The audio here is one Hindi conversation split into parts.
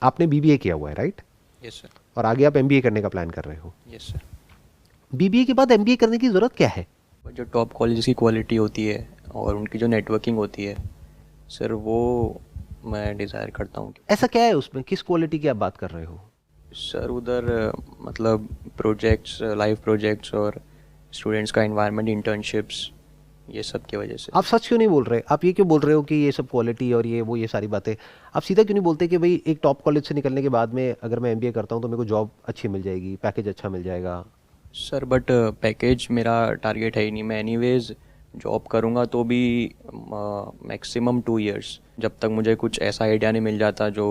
आपने बीबीए किया हुआ है, राइट? Yes sir. और आगे आप एमबीए करने का प्लान कर रहे हो। Yes sir. बीबीए के बाद एमबीए करने की ज़रूरत क्या है? और जो टॉप कॉलेज की क्वालिटी होती है और उनकी जो नेटवर्किंग होती है सर, वो मैं डिज़ायर करता हूँ। ऐसा क्या है उसमें, किस क्वालिटी की आप बात कर रहे हो? सर उधर मतलब प्रोजेक्ट्स, लाइव प्रोजेक्ट्स और स्टूडेंट्स का एनवायरनमेंट, इंटर्नशिप्स, ये सब की वजह से। आप सच क्यों नहीं बोल रहे? आप ये क्यों बोल रहे हो कि ये सब क्वालिटी और ये वो ये सारी बातें? आप सीधा क्यों नहीं बोलते कि भाई एक टॉप कॉलेज से निकलने के बाद में अगर मैं एमबीए करता हूँ तो मेरे को जॉब अच्छी मिल जाएगी, पैकेज अच्छा मिल जाएगा? सर बट पैकेज मेरा टारगेट है ही नहीं। मैं एनीवेज जॉब करूँगा तो भी मैक्सिमम 2 इयर्स, जब तक मुझे कुछ ऐसा आइडिया नहीं मिल जाता जो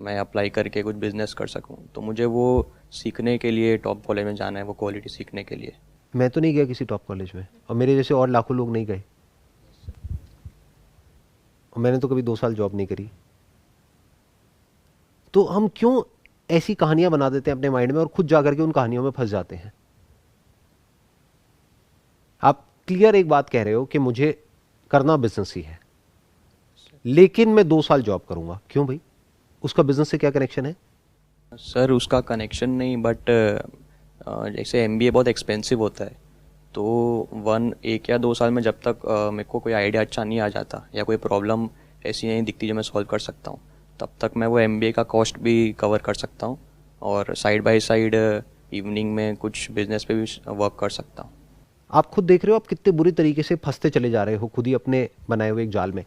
मैं अप्लाई करके कुछ बिजनेस कर सकूँ। तो मुझे वो सीखने के लिए टॉप कॉलेज में जाना है, वो क्वालिटी सीखने के लिए। मैं तो नहीं गया किसी टॉप कॉलेज में, और मेरे जैसे और लाखों लोग नहीं गए, और मैंने तो कभी 2 साल जॉब नहीं करी। तो हम क्यों ऐसी कहानियां बना देते हैं अपने माइंड में और खुद जाकर के उन कहानियों में फंस जाते हैं? आप क्लियर एक बात कह रहे हो कि मुझे करना बिजनेस ही है, लेकिन मैं 2 साल जॉब करूंगा, क्यों भाई? उसका बिजनेस से क्या कनेक्शन है? सर उसका कनेक्शन नहीं, बट जैसे एमबीए बहुत एक्सपेंसिव होता है, तो 1 या 2 साल में जब तक मेरे को कोई आइडिया अच्छा नहीं आ जाता या कोई प्रॉब्लम ऐसी नहीं दिखती जो मैं सॉल्व कर सकता हूँ, तब तक मैं वो एमबीए का कॉस्ट भी कवर कर सकता हूँ और साइड बाय साइड इवनिंग में कुछ बिजनेस पे भी वर्क कर सकता हूँ। आप खुद देख रहे हो आप कितने बुरी तरीके से फंसते चले जा रहे हो खुद ही अपने बनाए हुए एक जाल में।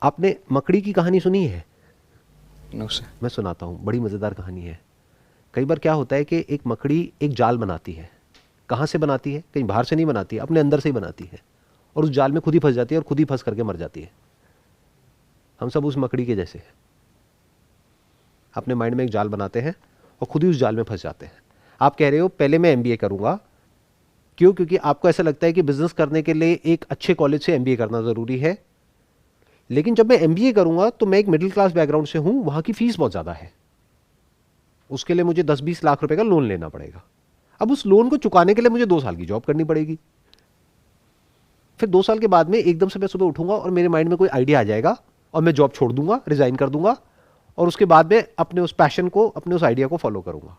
आपने मकड़ी की कहानी सुनी है? No sir. मैं सुनाता हूँ, बड़ी मज़ेदार कहानी है। कई बार क्या होता है कि एक मकड़ी एक जाल बनाती है। कहाँ से बनाती है? कहीं बाहर से नहीं बनाती है, अपने अंदर से ही बनाती है, और उस जाल में खुद ही फंस जाती है और खुद ही फंस करके मर जाती है। हम सब उस मकड़ी के जैसे हैं, अपने माइंड में एक जाल बनाते हैं और खुद ही उस जाल में फंस जाते हैं। आप कह रहे हो पहले मैं एमबीए करूंगा, क्यों? क्योंकि आपको ऐसा लगता है कि बिजनेस करने के लिए एक अच्छे कॉलेज से एमबीए करना ज़रूरी है। लेकिन जब मैं एमबीए करूंगा तो मैं एक मिडिल क्लास बैकग्राउंड से हूं, वहां की फीस बहुत ज़्यादा है, उसके लिए मुझे 10-20 लाख रुपए का लोन लेना पड़ेगा। अब उस लोन को चुकाने के लिए मुझे 2 साल की जॉब करनी पड़ेगी। फिर 2 साल के बाद में एकदम से मैं सुबह उठूंगा और मेरे माइंड में कोई आइडिया आ जाएगा और मैं जॉब छोड़ दूंगा, रिजाइन कर दूंगा, और उसके बाद में अपने उस पैशन को, अपने उस आइडिया को फॉलो करूंगा।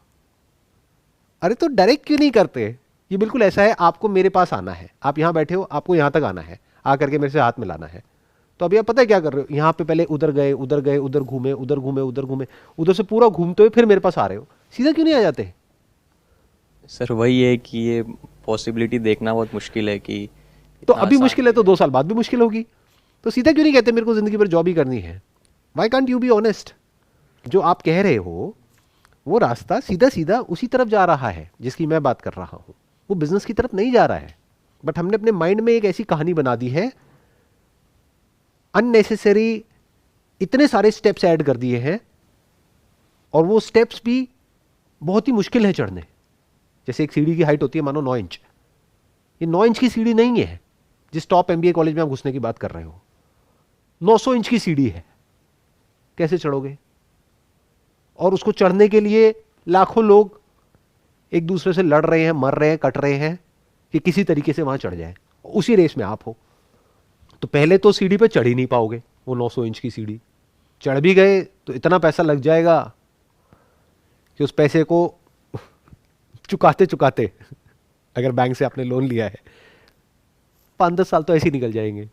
अरे तो डायरेक्ट क्यों नहीं करते? ये बिल्कुल ऐसा है, आपको मेरे पास आना है, आप यहां बैठे हो, आपको यहां तक आना है, आकर के मेरे से हाथ मिलाना है। तो अभी आप पता है क्या कर रहे हो? यहां पे पहले उधर गए, उधर गए, उधर घूमे, उधर घूमे, उधर घूमे, उधर से पूरा घूमते हुए फिर मेरे पास आ रहे हो। सीधा क्यों नहीं आ जाते? सर वही है कि ये पॉसिबिलिटी देखना बहुत मुश्किल है कि तो इतना अभी आसान मुश्किल है भी तो है। 2 साल बाद भी मुश्किल होगी। तो सीधा क्यों नहीं कहते मेरे को जिंदगी भर जॉब ही करनी है? Why can't you be honest? जो आप कह रहे हो वो रास्ता सीधा सीधा उसी तरफ जा रहा है जिसकी मैं बात कर रहा हूं, वो बिजनेस की तरफ नहीं जा रहा है। बट हमने अपने माइंड में एक ऐसी कहानी बना दी है, अननेसेसरी इतने सारे स्टेप्स ऐड कर दिए हैं, और वो स्टेप्स भी बहुत ही मुश्किल है चढ़ने। जैसे एक सीढ़ी की हाइट होती है मानो 9 इंच, ये 9 इंच की सीढ़ी नहीं है जिस टॉप एमबीए कॉलेज में आप घुसने की बात कर रहे हो। 900 इंच की सीढ़ी है, कैसे चढ़ोगे? और उसको चढ़ने के लिए लाखों लोग एक दूसरे से लड़ रहे हैं, मर रहे हैं, कट रहे हैं कि किसी तरीके से वहां चढ़ जाए। उसी रेस में आप हो। तो पहले तो सीढ़ी पे चढ़ ही नहीं पाओगे, वो 900 इंच की सीढ़ी। चढ़ भी गए तो इतना पैसा लग जाएगा कि उस पैसे को चुकाते चुकाते, अगर बैंक से आपने लोन लिया है, 5-10 साल तो ऐसे ही निकल जाएंगे।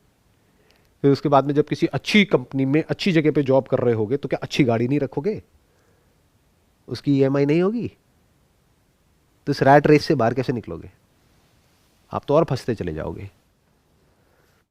फिर उसके बाद में जब किसी अच्छी कंपनी में अच्छी जगह पे जॉब कर रहे होगे तो क्या अच्छी गाड़ी नहीं रखोगे? उसकी ईएमआई नहीं होगी? तो इस रैट रेस से बाहर कैसे निकलोगे? आप तो और फंसते चले जाओगे।